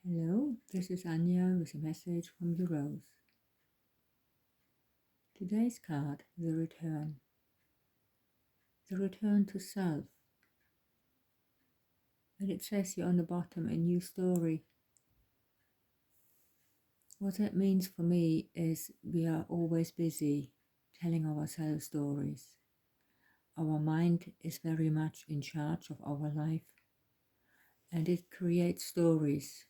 Hello, this is Anya with a message from the Rose. Today's card, the return. The return to self. And it says here on the bottom, a new story. What that means for me is we are always busy telling ourselves stories. Our mind is very much in charge of our life, and it creates stories.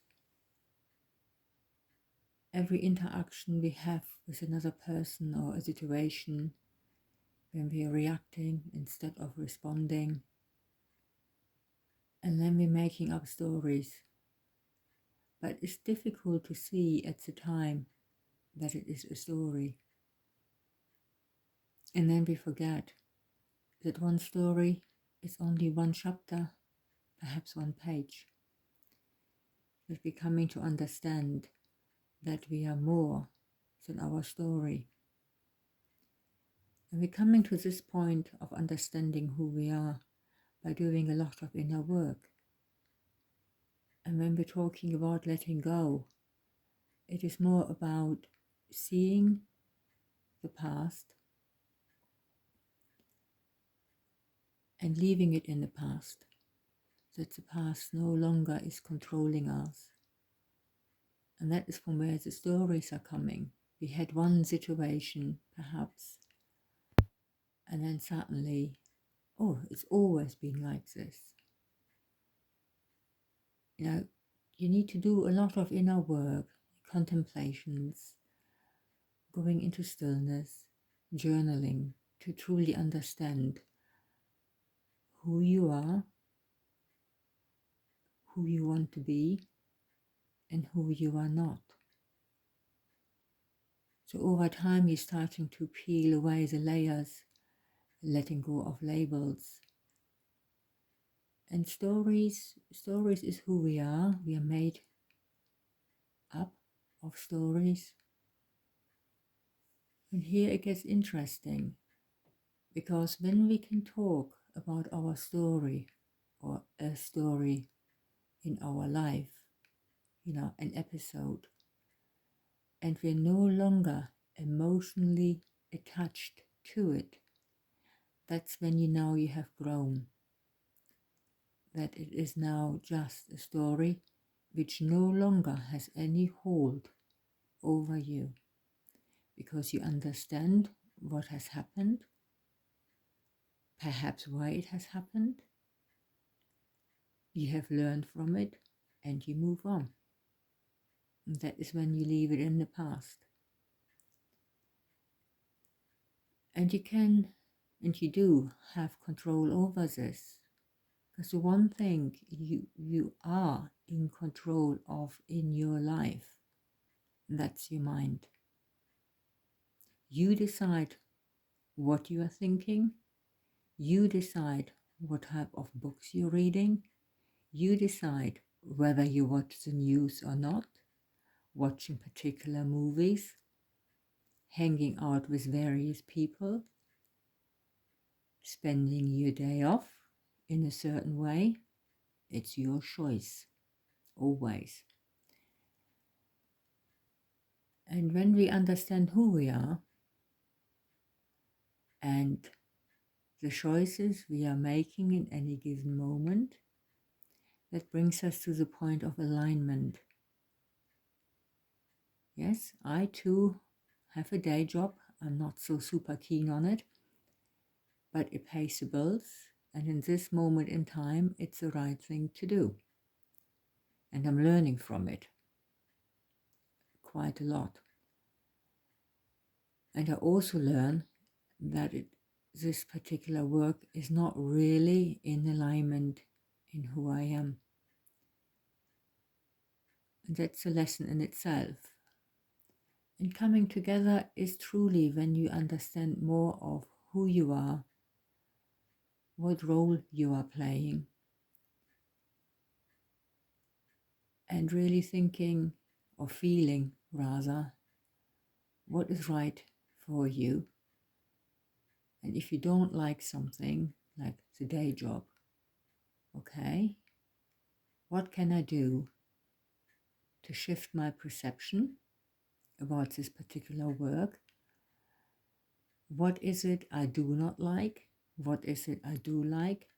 Every interaction we have with another person or a situation, when we are reacting instead of responding, and then we're making up stories. But it's difficult to see at the time that it is a story. And then we forget that one story is only one chapter, perhaps one page. That we're coming to understand that we are more than our story. And we're coming to this point of understanding who we are by doing a lot of inner work. And when we're talking about letting go, it is more about seeing the past and leaving it in the past, that the past no longer is controlling us. And that is from where the stories are coming. We had one situation, perhaps, and then suddenly, oh, it's always been like this. You need to do a lot of inner work, contemplations, going into stillness, journaling, to truly understand who you are, who you want to be, and who you are not. So over time, you're starting to peel away the layers, letting go of labels. And stories is who we are. We are made up of stories. And here it gets interesting, because when we can talk about our story or a story in our life, an episode, and we're no longer emotionally attached to it, that's when you know you have grown. That it is now just a story which no longer has any hold over you, because you understand what has happened, perhaps why it has happened, you have learned from it, and you move on. And that is when you leave it in the past. And you can, and you do, have control over this. Because the one thing you are in control of in your life, that's your mind. You decide what you are thinking. You decide what type of books you're reading. You decide whether you watch the news or not, watching particular movies, hanging out with various people, spending your day off in a certain way. It's your choice, always. And when we understand who we are and the choices we are making in any given moment, that brings us to the point of alignment. Yes, I too have a day job. I'm not so super keen on it, but it pays the bills. And in this moment in time, it's the right thing to do. And I'm learning from it quite a lot. And I also learn that this particular work is not really in alignment in who I am. And that's a lesson in itself. And coming together is truly when you understand more of who you are, what role you are playing, and really thinking or feeling rather what is right for you. And if you don't like something, like the day job, okay, what can I do to shift my perception about this particular work. What is it I do not like? What is it I do like?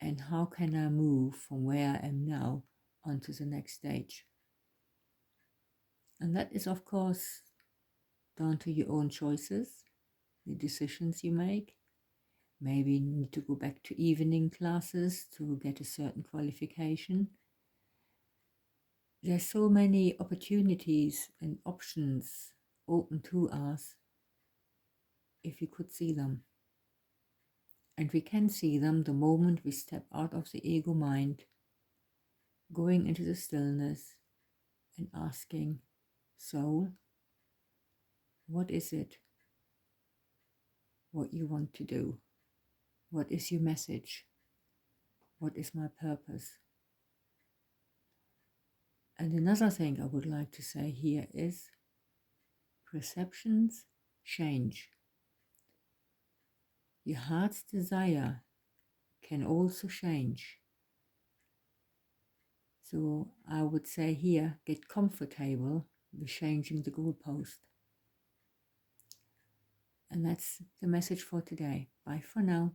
And how can I move from where I am now onto the next stage? And that is, of course, down to your own choices, the decisions you make. Maybe you need to go back to evening classes to get a certain qualification. There's so many opportunities and options open to us if we could see them. And we can see them the moment we step out of the ego mind, going into the stillness and asking, soul, what is it? What you want to do? What is your message? What is my purpose? And another thing I would like to say here is perceptions change. Your heart's desire can also change. So I would say here, get comfortable with changing the goalpost. And that's the message for today. Bye for now.